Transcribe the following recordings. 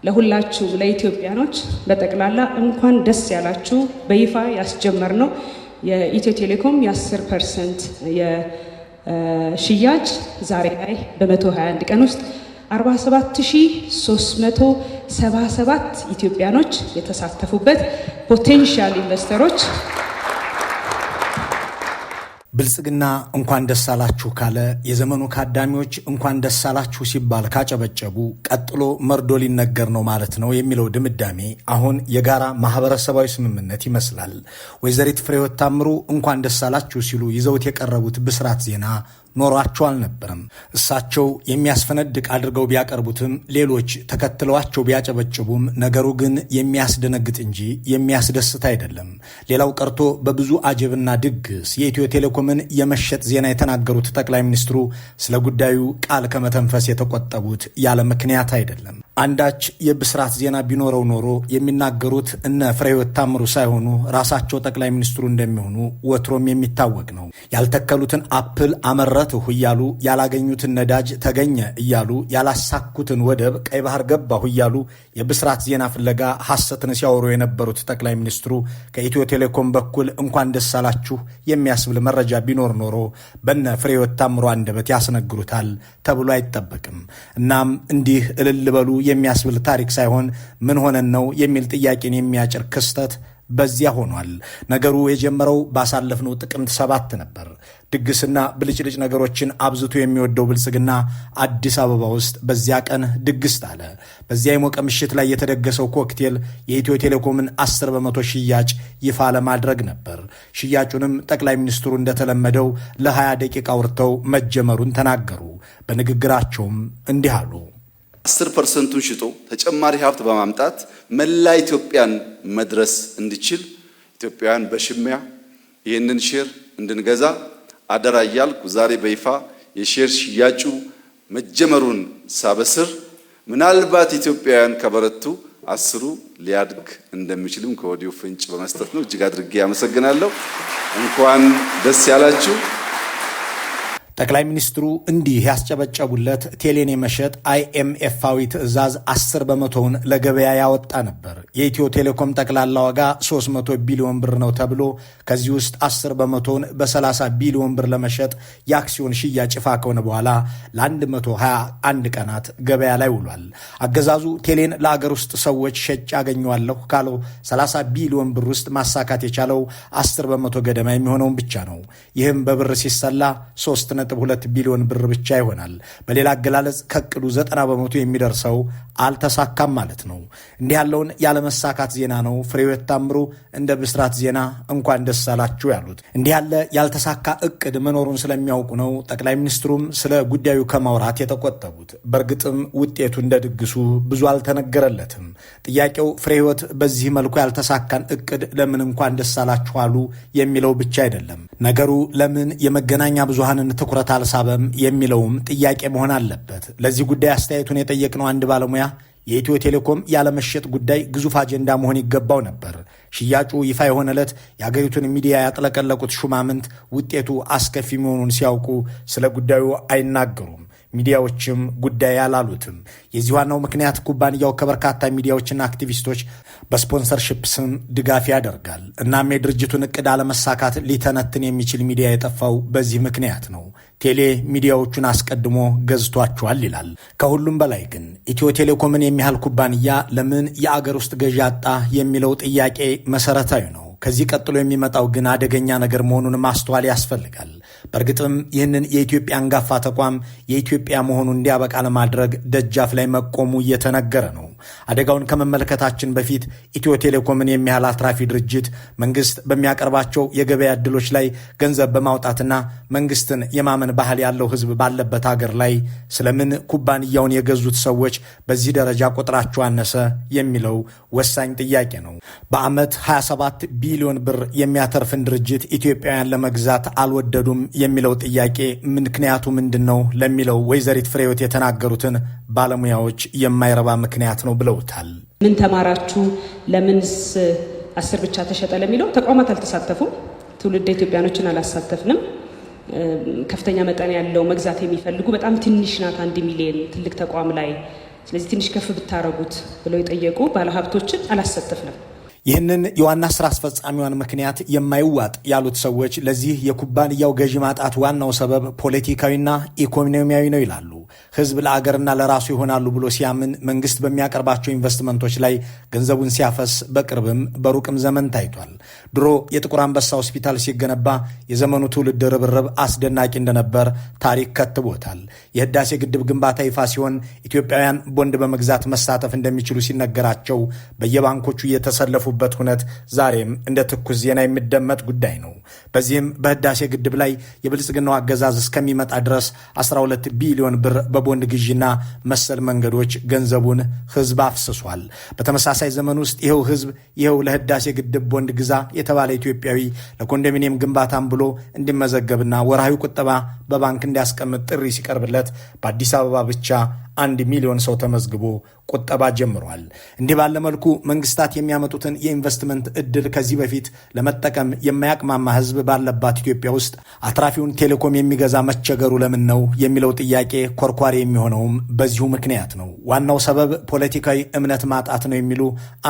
ለሁላችሁ ለኢትዮጵያኖች በጠቅላላ እንኳን ደስ ያላችሁ በይፋ ያስጀመርነው የኢትዮ ቴሌኮም የ10% የሽያጭ ዛሬ ላይ በ121 ቀን ውስጥ 47377 ኢትዮጵያኖች የተሳተፉበት ፖቴንሻል ኢንቨስተሮች ብልጽግና እንኳን ደስ አላችሁ ካለ የዘመኑ ካዳሚዎች እንኳን ደስ አላችሁ ሲባል ካጨበጨቡ ቀጥሎ መርዶ ሊነገር ነው ማለት ነው የሚለው ድምዳሜ አሁን የጋራ ማህበረሰባዊ ስምምነት ይመስላል። ወይዘሪት ፍሬህይወት ታምሩ እንኳን ደስ አላችሁ ሲሉ ይዘውት የቀረቡት ብስራት ዜና ኖሯቸው አልነበረም። እሳቸው የሚያስፈነድቅ አድርገው ቢያቀርቡትም ሌሎች ተከትለዋቸው ቢያጨበጭቡም ነገሩ ግን የሚያስደነግጥ እንጂ የሚያስደስት አይደለም። ሌላው ቀርቶ በብዙ አጀብና ድግስ የኢትዮ ቴሌኮምን የመሸጥ ዜና የተናገሩት ጠቅላይ ሚኒስትሩ ስለ ጉዳዩ ቃል ከመተንፈስ የተቆጠቡት ያለ ምክንያት አይደለም። አንዳች የብስራት ዜና ቢኖረው ኖሮ የሚናገሩት እነ ፍሬህይወት ታምሩ ሳይሆኑ ራሳቸው ጠቅላይ ሚኒስትሩ እንደሚሆኑ ወትሮም የሚታወቅ ነው። ያልተከሉትን አፕል አመረትሁ እያሉ ያላገኙትን ነዳጅ ተገኘ እያሉ ያላሳኩትን ወደብ ቀይ ባህር ገባሁ እያሉ የብስራት ዜና ፍለጋ ሐሰትን ሲያወሩ የነበሩት ጠቅላይ ሚኒስትሩ ከኢትዮ ቴሌኮም በኩል እንኳን ደስ አላችሁ የሚያስብል መረጃ ቢኖር ኖሮ በነ ፍሬህይወት ታምሩ አንደበት ያስነግሩታል ተብሎ አይጠበቅም። እናም እንዲህ እልል በሉ የሚያስብል ታሪክ ሳይሆን ምን ሆነን ነው የሚል ጥያቄን የሚያጭር ክስተት በዚያ ሆኗል። ነገሩ የጀመረው ባሳለፍነው ጥቅምት 7 ነበር። ድግስና ብልጭልጭ ነገሮችን አብዝቶ የሚወደው ብልጽግና አዲስ አበባ ውስጥ በዚያ ቀን ድግስ አለ። በዚያ የሞቀ ምሽት ላይ የተደገሰው ኮክቴል የኢትዮ ቴሌኮምን 10% ሽያጭ ይፋ ለማድረግ ነበር። ሽያጩንም ጠቅላይ ሚኒስትሩ እንደተለመደው ለ20 ደቂቃ አውርተው መጀመሩን ተናገሩ። በንግግራቸውም እንዲህ አሉ። 10%ን ሽጦ ተጨማሪ ሀብት በማምጣት መላ ኢትዮጵያን መድረስ እንዲችል ኢትዮጵያውያን በሽሚያ ይህንን ሼር እንድንገዛ አደራ እያልኩ ዛሬ በይፋ የሼር ሽያጩ መጀመሩን ሳበስር ምናልባት ኢትዮጵያውያን ከበረቱ 10 ሊያድግ እንደሚችልም ከወዲሁ ፍንጭ በመስጠት ነው። እጅግ አድርጌ አመሰግናለሁ። እንኳን ደስ ያላችሁ። ጠቅላይ ሚኒስትሩ እንዲህ ያስጨበጨቡለት ቴሌን የመሸጥ IMFአዊ ትዕዛዝ 10%ውን ለገበያ ያወጣ ነበር። የኢትዮ ቴሌኮም ጠቅላላ ዋጋ 300 ቢሊዮን ብር ነው ተብሎ ከዚህ ውስጥ 10%ውን በ30 ቢሊዮን ብር ለመሸጥ የአክሲዮን ሽያጭ ይፋ ከሆነ በኋላ ለ121 ቀናት ገበያ ላይ ውሏል። አገዛዙ ቴሌን ለአገር ውስጥ ሰዎች ሸጭ ያገኘዋለሁ ካለው 30 ቢሊዮን ብር ውስጥ ማሳካት የቻለው 10% ገደማ የሚሆነውን ብቻ ነው። ይህም በብር ሲሰላ 3.2 ቢሊዮን ብር ብቻ ይሆናል። በሌላ አገላለጽ ከቅዱ 90% የሚደርሰው አልተሳካም ማለት ነው። እንዲህ ያለውን ያለመሳካት ዜና ነው ፍሬህይወት ታምሩ እንደ ብስራት ዜና እንኳን ደስ አላችሁ ያሉት። እንዲህ ያለ ያልተሳካ እቅድ መኖሩን ስለሚያውቁ ነው ጠቅላይ ሚኒስትሩም ስለ ጉዳዩ ከማውራት የተቆጠቡት። በእርግጥም ውጤቱ እንደ ድግሱ ብዙ አልተነገረለትም። ጥያቄው ፍሬህይወት በዚህ መልኩ ያልተሳካን እቅድ ለምን እንኳን ደስ አላችሁ አሉ የሚለው ብቻ አይደለም። ነገሩ ለምን የመገናኛ ብዙሃንን ትኩረት አልሳበም የሚለውም ጥያቄ መሆን አለበት። ለዚህ ጉዳይ አስተያየቱን የጠየቅነው አንድ ባለሙያ የኢትዮ ቴሌኮም ያለመሸጥ ጉዳይ ግዙፍ አጀንዳ መሆን ይገባው ነበር። ሽያጩ ይፋ የሆነለት የአገሪቱን ሚዲያ ያጥለቀለቁት ሹማምንት ውጤቱ አስከፊ መሆኑን ሲያውቁ ስለ ጉዳዩ አይናገሩም። ሚዲያዎችም ጉዳይ ያላሉትም። የዚህ ዋናው ምክንያት ኩባንያው ከበርካታ ሚዲያዎችና አክቲቪስቶች በስፖንሰርሺፕ ስም ድጋፍ ያደርጋል። እናም የድርጅቱን እቅድ አለመሳካት ሊተነትን የሚችል ሚዲያ የጠፋው በዚህ ምክንያት ነው። ቴሌ ሚዲያዎቹን አስቀድሞ ገዝቷቸዋል ይላል። ከሁሉም በላይ ግን ኢትዮ ቴሌኮምን የሚያህል ኩባንያ ለምን የአገር ውስጥ ገዢ አጣ የሚለው ጥያቄ መሰረታዊ ነው። ከዚህ ቀጥሎ የሚመጣው ግን አደገኛ ነገር መሆኑን ማስተዋል ያስፈልጋል። በእርግጥም ይህንን የኢትዮጵያ አንጋፋ ተቋም የኢትዮጵያ መሆኑን እንዲያበቃ ለማድረግ ደጃፍ ላይ መቆሙ እየተነገረ ነው። አደጋውን ከመመልከታችን በፊት ኢትዮ ቴሌኮምን የሚያህል አትራፊ ድርጅት መንግስት በሚያቀርባቸው የገበያ ዕድሎች ላይ ገንዘብ በማውጣትና መንግስትን የማመን ባህል ያለው ህዝብ ባለበት ሀገር ላይ ስለምን ኩባንያውን የገዙት ሰዎች በዚህ ደረጃ ቁጥራቸው አነሰ የሚለው ወሳኝ ጥያቄ ነው። በዓመት 27 ቢሊዮን ብር የሚያተርፍን ድርጅት ኢትዮጵያውያን ለመግዛት አልወደዱም የሚለው ጥያቄ ምክንያቱ ምንድን ነው ለሚለው ወይዘሪት ፍሬህይወት የተናገሩትን ባለሙያዎች የማይረባ ምክንያት ነው ብለውታል። ምን ተማራችሁ? ለምንስ 10 ብቻ ተሸጠ ለሚለው ተቋማት አልተሳተፉም። ትውልደ ኢትዮጵያኖችን አላሳተፍንም። ከፍተኛ መጠን ያለው መግዛት የሚፈልጉ በጣም ትንሽ ናት 1 ሚሊዮን ትልቅ ተቋም ላይ ስለዚህ ትንሽ ከፍ ብታረጉት ብለው የጠየቁ ባለሀብቶችን አላሳተፍንም። ይህንን የዋና ስራ አስፈጻሚዋን ምክንያት የማይዋጥ ያሉት ሰዎች ለዚህ የኩባንያው ገዢ ማጣት ዋናው ሰበብ ፖለቲካዊና ኢኮኖሚያዊ ነው ይላሉ። ህዝብ ለአገርና ለራሱ ይሆናሉ ብሎ ሲያምን መንግስት በሚያቀርባቸው ኢንቨስትመንቶች ላይ ገንዘቡን ሲያፈስ በቅርብም በሩቅም ዘመን ታይቷል። ድሮ የጥቁር አንበሳ ሆስፒታል ሲገነባ የዘመኑ ትውልድ ርብርብ አስደናቂ እንደነበር ታሪክ ከትቦታል። የህዳሴ ግድብ ግንባታ ይፋ ሲሆን ኢትዮጵያውያን ቦንድ በመግዛት መሳተፍ እንደሚችሉ ሲነገራቸው በየባንኮቹ የተሰለፉበት ሁነት ዛሬም እንደ ትኩስ ዜና የሚደመጥ ጉዳይ ነው። በዚህም በህዳሴ ግድብ ላይ የብልጽግናው አገዛዝ እስከሚመጣ ድረስ 12 ቢሊዮን ብር በቦንድ ግዢና መሰል መንገዶች ገንዘቡን ህዝብ አፍስሷል። በተመሳሳይ ዘመን ውስጥ ይኸው ህዝብ ይኸው ለህዳሴ ግድብ ቦንድ ግዛ የተባለ ኢትዮጵያዊ ለኮንዶሚኒየም ግንባታም ብሎ እንዲመዘገብና ወርሃዊ ቁጠባ በባንክ እንዲያስቀምጥ ጥሪ ሲቀርብለት በአዲስ አበባ ብቻ 1 ሚሊዮን ሰው ተመዝግቦ ቁጠባ ጀምሯል። እንዲህ ባለ መልኩ መንግስታት የሚያመጡትን የኢንቨስትመንት እድል ከዚህ በፊት ለመጠቀም የማያቅማማ ህዝብ ባለባት ኢትዮጵያ ውስጥ አትራፊውን ቴሌኮም የሚገዛ መቸገሩ ለምን ነው የሚለው ጥያቄ ኮርኳሪ የሚሆነውም በዚሁ ምክንያት ነው። ዋናው ሰበብ ፖለቲካዊ እምነት ማጣት ነው የሚሉ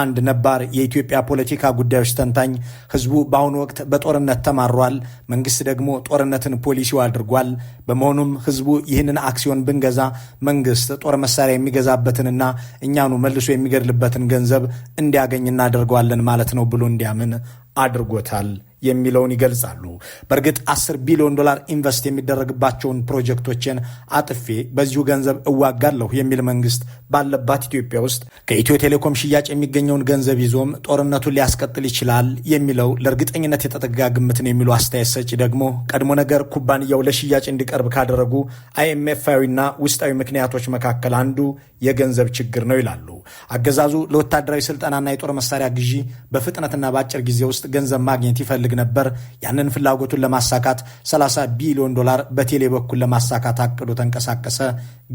አንድ ነባር የኢትዮጵያ ፖለቲካ ጉዳዮች ተንታኝ ህዝቡ በአሁኑ ወቅት በጦርነት ተማሯል፣ መንግስት ደግሞ ጦርነትን ፖሊሲው አድርጓል። በመሆኑም ህዝቡ ይህንን አክሲዮን ብንገዛ መንግስት ጦር መሳሪያ የሚገዛበትንና እኛኑ መልሶ የሚገድልበትን ገንዘብ እንዲያገኝ እናደርገዋለን ማለት ነው ብሎ እንዲያምን አድርጎታል የሚለውን ይገልጻሉ። በእርግጥ 10 ቢሊዮን ዶላር ኢንቨስት የሚደረግባቸውን ፕሮጀክቶችን አጥፌ በዚሁ ገንዘብ እዋጋለሁ የሚል መንግስት ባለባት ኢትዮጵያ ውስጥ ከኢትዮ ቴሌኮም ሽያጭ የሚገኘውን ገንዘብ ይዞም ጦርነቱን ሊያስቀጥል ይችላል የሚለው ለእርግጠኝነት የተጠጋ ግምትን የሚሉ አስተያየት ሰጪ ደግሞ ቀድሞ ነገር ኩባንያው ለሽያጭ እንዲቀርብ ካደረጉ IMFአዊና ውስጣዊ ምክንያቶች መካከል አንዱ የገንዘብ ችግር ነው ይላሉ። አገዛዙ ለወታደራዊ ስልጠናና የጦር መሳሪያ ግዢ በፍጥነትና በአጭር ጊዜ ውስጥ ገንዘብ ማግኘት ይፈልግ ነበር። ያንን ፍላጎቱን ለማሳካት 30 ቢሊዮን ዶላር በቴሌ በኩል ለማሳካት አቅዶ ተንቀሳቀሰ፣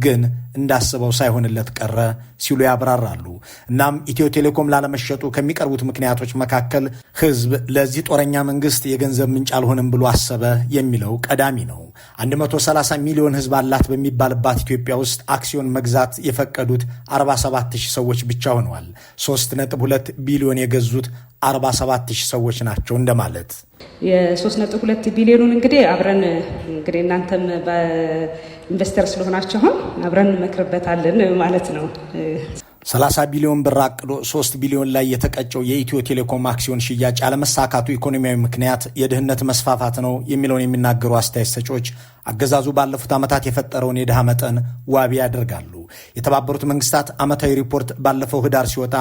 ግን እንዳስበው ሳይሆንለት ቀረ ሲሉ ያብራራሉ። እናም ኢትዮ ቴሌኮም ላለመሸጡ ከሚቀርቡት ምክንያቶች መካከል ህዝብ ለዚህ ጦረኛ መንግስት የገንዘብ ምንጭ አልሆንም ብሎ አሰበ የሚለው ቀዳሚ ነው። 130 ሚሊዮን ህዝብ አላት በሚባልባት ኢትዮጵያ ውስጥ አክሲዮን መግዛት የፈቀዱት 47,000 ሰዎች ብቻ ሆነዋል። 3.2 ቢሊዮን የገዙት 47,000 ሰዎች ናቸው እንደማለት። የ3.2 ቢሊዮኑን እንግዲህ አብረን እናንተም በኢንቨስተር ስለሆናችሁ አሁን አብረን እንመክርበታለን ማለት ነው። 30 ቢሊዮን ብር አቅዶ 3 ቢሊዮን ላይ የተቀጨው የኢትዮ ቴሌኮም አክሲዮን ሽያጭ ያለመሳካቱ ኢኮኖሚያዊ ምክንያት የድህነት መስፋፋት ነው የሚለውን የሚናገሩ አስተያየት ሰጪዎች አገዛዙ ባለፉት ዓመታት የፈጠረውን የድሃ መጠን ዋቢ ያደርጋሉ። የተባበሩት መንግስታት ዓመታዊ ሪፖርት ባለፈው ህዳር ሲወጣ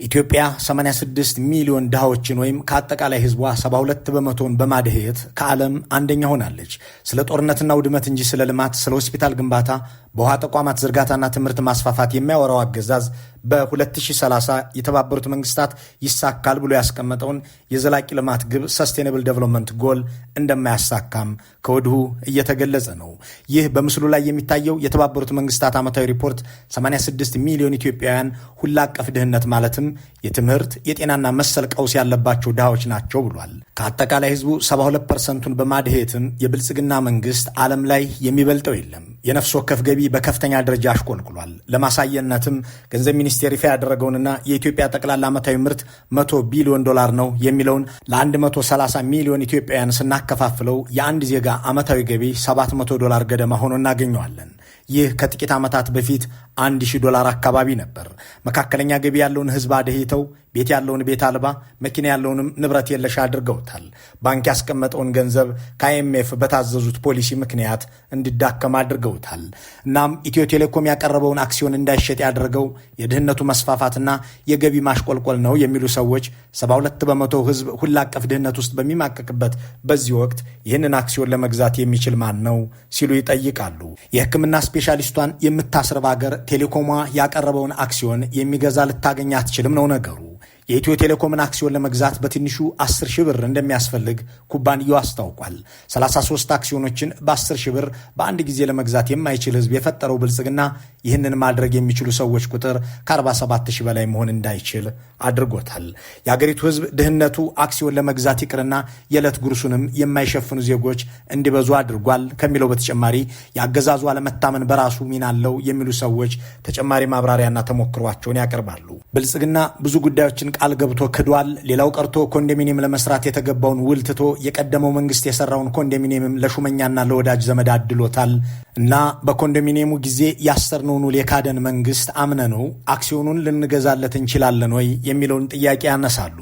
ኢትዮጵያ 86 ሚሊዮን ድሃዎችን ወይም ከአጠቃላይ ህዝቧ 72 በመቶውን በማድሄት ከዓለም አንደኛ ሆናለች። ስለ ጦርነትና ውድመት እንጂ ስለ ልማት፣ ስለ ሆስፒታል ግንባታ፣ በውሃ ተቋማት ዝርጋታና ትምህርት ማስፋፋት የሚያወራው አገዛዝ በ2030 የተባበሩት መንግስታት ይሳካል ብሎ ያስቀመጠውን የዘላቂ ልማት ግብ ሰስቴናብል ዴቨሎፕመንት ጎል እንደማያሳካም ከወዲሁ እየተገለጸ ነው። ይህ በምስሉ ላይ የሚታየው የተባበሩት መንግስታት ዓመታዊ ሪፖርት 86 ሚሊዮን ኢትዮጵያውያን ሁላ አቀፍ ድህነት ማለትም የትምህርት የጤናና መሰል ቀውስ ያለባቸው ድሃዎች ናቸው ብሏል። ከአጠቃላይ ህዝቡ 72%ን በማድሄትም የብልጽግና መንግስት ዓለም ላይ የሚበልጠው የለም። የነፍስ ወከፍ ገቢ በከፍተኛ ደረጃ አሽቆልቁሏል። ለማሳየነትም ገንዘብ ሚኒስቴር ይፋ ያደረገውንና የኢትዮጵያ ጠቅላላ ዓመታዊ ምርት 100 ቢሊዮን ዶላር ነው የሚለውን ለ130 ሚሊዮን ኢትዮጵያውያን ስናከፋፍለው የአንድ ዜጋ ዓመታዊ ገቢ $700 ገደማ ሆኖ እናገኘዋለን። ይህ ከጥቂት ዓመታት በፊት $1,000 አካባቢ ነበር። መካከለኛ ገቢ ያለውን ህዝብ አደህይተው ቤት ያለውን ቤት አልባ፣ መኪና ያለውንም ንብረት የለሽ አድርገውታል። ባንክ ያስቀመጠውን ገንዘብ ከIMF በታዘዙት ፖሊሲ ምክንያት እንዲዳከም አድርገውታል። እናም ኢትዮ ቴሌኮም ያቀረበውን አክሲዮን እንዳይሸጥ ያደረገው የድህነቱ መስፋፋትና የገቢ ማሽቆልቆል ነው የሚሉ ሰዎች 72 በመቶ ህዝብ ሁላ አቀፍ ድህነት ውስጥ በሚማቀቅበት በዚህ ወቅት ይህንን አክሲዮን ለመግዛት የሚችል ማን ነው ሲሉ ይጠይቃሉ። የሕክምና ስፔሻሊስቷን የምታስረብ ሀገር ቴሌኮሟ ያቀረበውን አክሲዮን የሚገዛ ልታገኝ አትችልም ነው ነገሩ። የኢትዮ ቴሌኮምን አክሲዮን ለመግዛት በትንሹ 10 ሺህ ብር እንደሚያስፈልግ ኩባንያው አስታውቋል። 33 አክሲዮኖችን በ10 ሺህ ብር በአንድ ጊዜ ለመግዛት የማይችል ህዝብ የፈጠረው ብልጽግና ይህንን ማድረግ የሚችሉ ሰዎች ቁጥር ከ47 ሺህ በላይ መሆን እንዳይችል አድርጎታል። የአገሪቱ ህዝብ ድህነቱ አክሲዮን ለመግዛት ይቅርና የዕለት ጉርሱንም የማይሸፍኑ ዜጎች እንዲበዙ አድርጓል ከሚለው በተጨማሪ የአገዛዙ አለመታመን በራሱ ሚና አለው የሚሉ ሰዎች ተጨማሪ ማብራሪያና ተሞክሯቸውን ያቀርባሉ። ብልጽግና ብዙ ጉዳዮችን ቃል ገብቶ ክዷል። ሌላው ቀርቶ ኮንዶሚኒየም ለመስራት የተገባውን ውል ትቶ የቀደመው መንግስት የሰራውን ኮንዶሚኒየም ለሹመኛና ለወዳጅ ዘመድ አድሎታል እና በኮንዶሚኒየሙ ጊዜ ያሰርነውን ውል የካደን መንግስት አምነነው አክሲዮኑን ልንገዛለት እንችላለን ወይ የሚለውን ጥያቄ ያነሳሉ።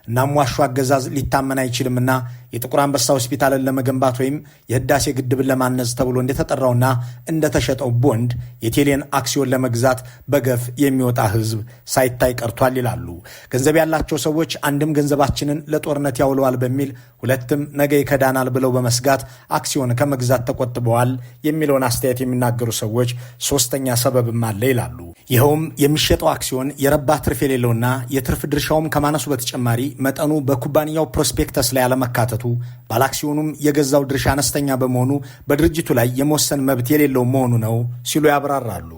እናም ዋሹ አገዛዝ ሊታመን አይችልምና የጥቁር አንበሳ ሆስፒታልን ለመገንባት ወይም የህዳሴ ግድብን ለማነጽ ተብሎ እንደተጠራውና እንደተሸጠው ቦንድ የቴሌን አክሲዮን ለመግዛት በገፍ የሚወጣ ህዝብ ሳይታይ ቀርቷል ይላሉ። ገንዘብ ያላቸው ሰዎች አንድም ገንዘባችንን ለጦርነት ያውለዋል በሚል ሁለትም ነገ ይከዳናል ብለው በመስጋት አክሲዮን ከመግዛት ተቆጥበዋል የሚለውን አስተያየት የሚናገሩ ሰዎች ሶስተኛ ሰበብም አለ ይላሉ። ይኸውም የሚሸጠው አክሲዮን የረባ ትርፍ የሌለውና የትርፍ ድርሻውም ከማነሱ በተጨማሪ መጠኑ በኩባንያው ፕሮስፔክተስ ላይ አለመካተቱ ባለአክሲዮኑም የገዛው ድርሻ አነስተኛ በመሆኑ በድርጅቱ ላይ የመወሰን መብት የሌለው መሆኑ ነው ሲሉ ያብራራሉ።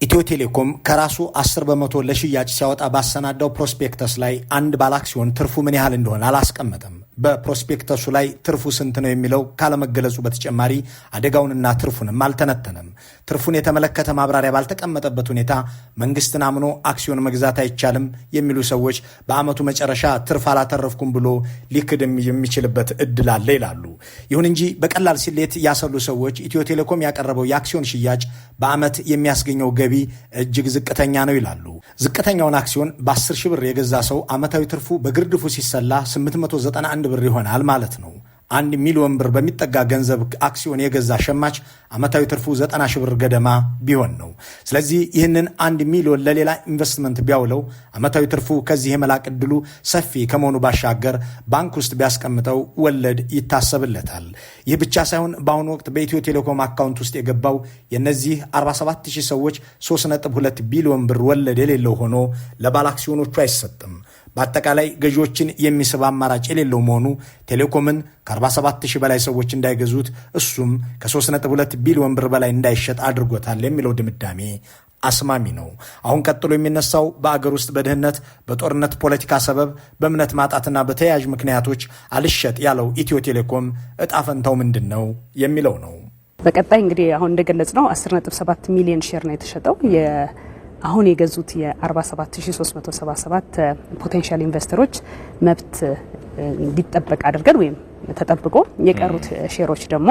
ኢትዮ ቴሌኮም ከራሱ 10 በመቶ ለሽያጭ ሲያወጣ ባሰናዳው ፕሮስፔክተስ ላይ አንድ ባለአክሲዮን ትርፉ ምን ያህል እንደሆነ አላስቀመጠም። በፕሮስፔክተሱ ላይ ትርፉ ስንት ነው የሚለው ካለመገለጹ በተጨማሪ አደጋውንና ትርፉንም አልተነተነም። ትርፉን የተመለከተ ማብራሪያ ባልተቀመጠበት ሁኔታ መንግስትን አምኖ አክሲዮን መግዛት አይቻልም የሚሉ ሰዎች በዓመቱ መጨረሻ ትርፍ አላተረፍኩም ብሎ ሊክድም የሚችልበት እድል አለ ይላሉ። ይሁን እንጂ በቀላል ስሌት ያሰሉ ሰዎች ኢትዮ ቴሌኮም ያቀረበው የአክሲዮን ሽያጭ በዓመት የሚያስገኘው ገቢ እጅግ ዝቅተኛ ነው ይላሉ። ዝቅተኛውን አክሲዮን በ10 ሺህ ብር የገዛ ሰው ዓመታዊ ትርፉ በግርድፉ ሲሰላ 891 ብር ይሆናል ማለት ነው። 1 ሚሊዮን ብር በሚጠጋ ገንዘብ አክሲዮን የገዛ ሸማች ዓመታዊ ትርፉ 90 ሺህ ብር ገደማ ቢሆን ነው። ስለዚህ ይህንን 1 ሚሊዮን ለሌላ ኢንቨስትመንት ቢያውለው ዓመታዊ ትርፉ ከዚህ የመላቅ ዕድሉ ሰፊ ከመሆኑ ባሻገር ባንክ ውስጥ ቢያስቀምጠው ወለድ ይታሰብለታል። ይህ ብቻ ሳይሆን በአሁኑ ወቅት በኢትዮ ቴሌኮም አካውንት ውስጥ የገባው የእነዚህ 47000 ሰዎች 3.2 ቢሊዮን ብር ወለድ የሌለው ሆኖ ለባለ አክሲዮኖቹ አይሰጥም። በአጠቃላይ ገዢዎችን የሚስብ አማራጭ የሌለው መሆኑ ቴሌኮምን ከ47000 በላይ ሰዎች እንዳይገዙት እሱም ከ3.2 ቢሊዮን ብር በላይ እንዳይሸጥ አድርጎታል የሚለው ድምዳሜ አስማሚ ነው። አሁን ቀጥሎ የሚነሳው በአገር ውስጥ በድህነት በጦርነት ፖለቲካ ሰበብ በእምነት ማጣትና በተያያዥ ምክንያቶች አልሸጥ ያለው ኢትዮ ቴሌኮም እጣ ፈንታው ምንድን ነው የሚለው ነው። በቀጣይ እንግዲህ አሁን እንደገለጽ ነው 10.7 ሚሊዮን ሼር ነው የተሸጠው። አሁን የገዙት የ47377 ፖቴንሻል ኢንቨስተሮች መብት እንዲጠበቅ አድርገን ወይም ተጠብቆ የቀሩት ሼሮች ደግሞ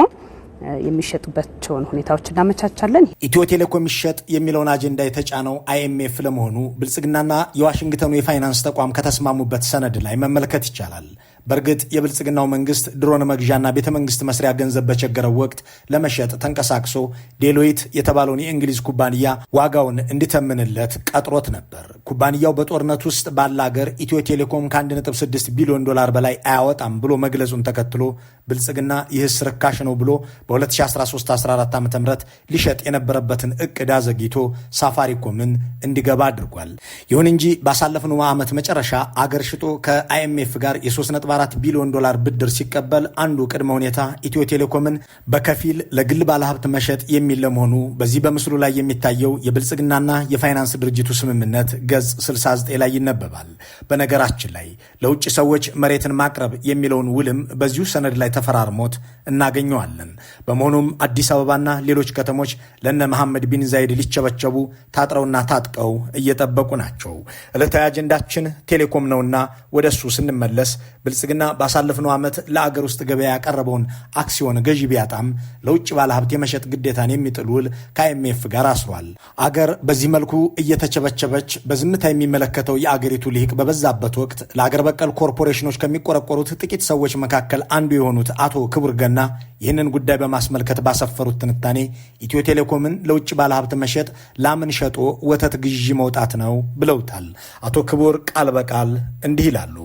የሚሸጡባቸውን ሁኔታዎች እናመቻቻለን። ኢትዮ ቴሌኮም ይሸጥ የሚለውን አጀንዳ የተጫነው አይኤምኤፍ ለመሆኑ ብልጽግናና የዋሽንግተኑ የፋይናንስ ተቋም ከተስማሙበት ሰነድ ላይ መመልከት ይቻላል። በእርግጥ የብልጽግናው መንግስት ድሮን መግዣና ቤተ መንግስት መስሪያ ገንዘብ በቸገረው ወቅት ለመሸጥ ተንቀሳቅሶ ዴሎይት የተባለውን የእንግሊዝ ኩባንያ ዋጋውን እንዲተምንለት ቀጥሮት ነበር። ኩባንያው በጦርነት ውስጥ ባለ አገር ኢትዮ ቴሌኮም ከ1.6 ቢሊዮን ዶላር በላይ አያወጣም ብሎ መግለጹን ተከትሎ ብልጽግና ይህስ ርካሽ ነው ብሎ በ2013-14 ዓ.ም ሊሸጥ የነበረበትን እቅድ አዘግይቶ ሳፋሪኮምን እንዲገባ አድርጓል። ይሁን እንጂ ባሳለፍነው ዓመት መጨረሻ አገር ሽጦ ከአይኤምኤፍ ጋር የ3.4 ቢሊዮን ዶላር ብድር ሲቀበል አንዱ ቅድመ ሁኔታ ኢትዮ ቴሌኮምን በከፊል ለግል ባለሀብት መሸጥ የሚል ለመሆኑ በዚህ በምስሉ ላይ የሚታየው የብልጽግናና የፋይናንስ ድርጅቱ ስምምነት ገጽ 69 ላይ ይነበባል። በነገራችን ላይ ለውጭ ሰዎች መሬትን ማቅረብ የሚለውን ውልም በዚሁ ሰነድ ላይ ተፈራርሞት እናገኘዋለን። በመሆኑም አዲስ አበባና ሌሎች ከተሞች ለነ መሐመድ ቢን ዛይድ ሊቸበቸቡ ታጥረውና ታጥቀው እየጠበቁ ናቸው። ዕለታዊ አጀንዳችን ቴሌኮም ነውና ወደሱ ስንመለስ ብልጽግና ባሳለፍነው ዓመት ለአገር ውስጥ ገበያ ያቀረበውን አክሲዮን ገዢ ቢያጣም ለውጭ ባለሀብት የመሸጥ ግዴታን የሚጥል ውል ከአይኤምኤፍ ጋር አስሯል። አገር በዚህ መልኩ እየተቸበቸበች በዝምታ የሚመለከተው የአገሪቱ ልሂቅ በበዛበት ወቅት ለአገር በቀል ኮርፖሬሽኖች ከሚቆረቆሩት ጥቂት ሰዎች መካከል አንዱ የሆኑት አቶ ክቡር ገና ይህንን ጉዳይ በማስመልከት ባሰፈሩት ትንታኔ ኢትዮ ቴሌኮምን ለውጭ ባለሀብት መሸጥ ላምን ሸጦ ወተት ግዢ መውጣት ነው ብለውታል። አቶ ክቡር ቃል በቃል እንዲህ ይላሉ።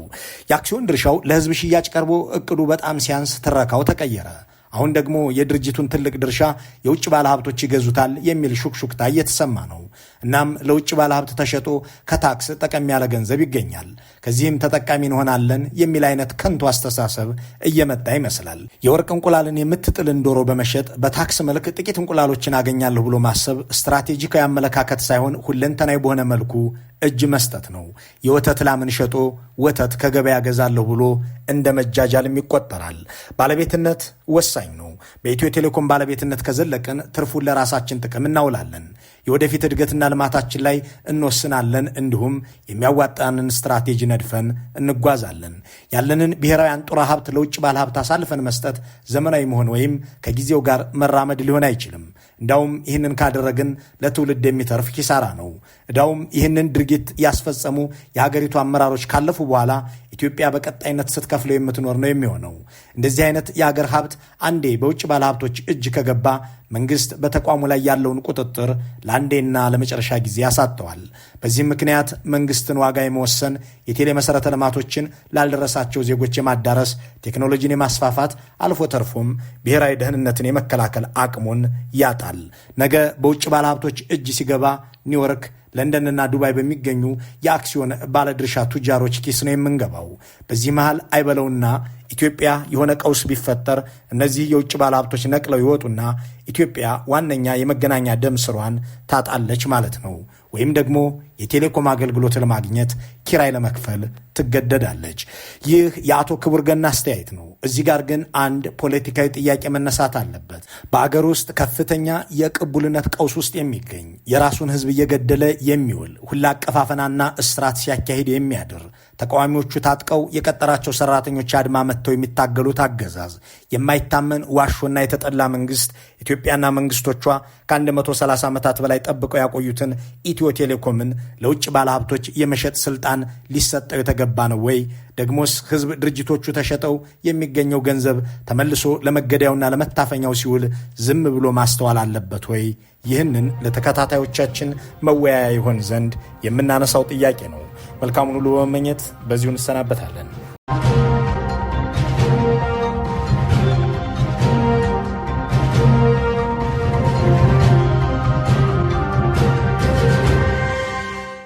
የአክሲዮን ድርሻው ለህዝብ ሽያጭ ቀርቦ እቅዱ በጣም ሲያንስ ትረካው ተቀየረ። አሁን ደግሞ የድርጅቱን ትልቅ ድርሻ የውጭ ባለሀብቶች ይገዙታል የሚል ሹክሹክታ እየተሰማ ነው። እናም ለውጭ ባለሀብት ተሸጦ ከታክስ ጠቀም ያለ ገንዘብ ይገኛል፣ ከዚህም ተጠቃሚ እንሆናለን የሚል አይነት ከንቱ አስተሳሰብ እየመጣ ይመስላል። የወርቅ እንቁላልን የምትጥልን ዶሮ በመሸጥ በታክስ መልክ ጥቂት እንቁላሎችን አገኛለሁ ብሎ ማሰብ ስትራቴጂካዊ አመለካከት ሳይሆን ሁለንተናዊ በሆነ መልኩ እጅ መስጠት ነው። የወተት ላምን ሸጦ ወተት ከገበያ ገዛለሁ ብሎ እንደ መጃጃልም ይቆጠራል። ባለቤትነት ወሳኝ ነው። በኢትዮ ቴሌኮም ባለቤትነት ከዘለቅን ትርፉን ለራሳችን ጥቅም እናውላለን። የወደፊት እድገትና ልማታችን ላይ እንወስናለን። እንዲሁም የሚያዋጣንን ስትራቴጂ ነድፈን እንጓዛለን። ያለንን ብሔራዊ አንጡራ ሀብት ለውጭ ባለ ሀብት አሳልፈን መስጠት ዘመናዊ መሆን ወይም ከጊዜው ጋር መራመድ ሊሆን አይችልም። እንዳውም ይህንን ካደረግን ለትውልድ የሚተርፍ ኪሳራ ነው። እንዳውም ይህንን ድርጊት ያስፈጸሙ የሀገሪቱ አመራሮች ካለፉ በኋላ ኢትዮጵያ በቀጣይነት ስትከፍለው የምትኖር ነው የሚሆነው። እንደዚህ አይነት የሀገር ሀብት አንዴ በውጭ ባለሀብቶች እጅ ከገባ መንግስት በተቋሙ ላይ ያለውን ቁጥጥር ለአንዴና ለመጨረሻ ጊዜ ያሳጠዋል። በዚህም ምክንያት መንግስትን ዋጋ የመወሰን የቴሌ መሰረተ ልማቶችን ላልደረሳቸው ዜጎች የማዳረስ ቴክኖሎጂን የማስፋፋት አልፎ ተርፎም ብሔራዊ ደህንነትን የመከላከል አቅሙን ያጣል። ነገ በውጭ ባለሀብቶች እጅ ሲገባ ኒውዮርክ፣ ለንደንና ዱባይ በሚገኙ የአክሲዮን ባለድርሻ ቱጃሮች ኪስ ነው የምንገባው። በዚህ መሃል አይበለውና ኢትዮጵያ የሆነ ቀውስ ቢፈጠር እነዚህ የውጭ ባለሀብቶች ነቅለው ይወጡና ኢትዮጵያ ዋነኛ የመገናኛ ደም ስሯን ታጣለች ማለት ነው። ወይም ደግሞ የቴሌኮም አገልግሎት ለማግኘት ኪራይ ለመክፈል ትገደዳለች። ይህ የአቶ ክቡር ገና አስተያየት ነው። እዚህ ጋር ግን አንድ ፖለቲካዊ ጥያቄ መነሳት አለበት። በአገር ውስጥ ከፍተኛ የቅቡልነት ቀውስ ውስጥ የሚገኝ የራሱን ሕዝብ እየገደለ የሚውል ሁላ አቀፋፈናና እስራት ሲያካሂድ የሚያድር ተቃዋሚዎቹ ታጥቀው የቀጠራቸው ሰራተኞች አድማ መጥተው የሚታገሉት አገዛዝ፣ የማይታመን ዋሾና የተጠላ መንግስት ኢትዮጵያና መንግስቶቿ ከ130 ዓመታት በላይ ጠብቀው ያቆዩትን ኢትዮ ቴሌኮምን ለውጭ ባለሀብቶች የመሸጥ ስልጣን ሊሰጠው የተገባ ነው ወይ? ደግሞስ ህዝብ ድርጅቶቹ ተሸጠው የሚገኘው ገንዘብ ተመልሶ ለመገደያውና ለመታፈኛው ሲውል ዝም ብሎ ማስተዋል አለበት ወይ? ይህንን ለተከታታዮቻችን መወያያ ይሆን ዘንድ የምናነሳው ጥያቄ ነው። መልካሙን ሁሉ በመመኘት በዚሁ እንሰናበታለን።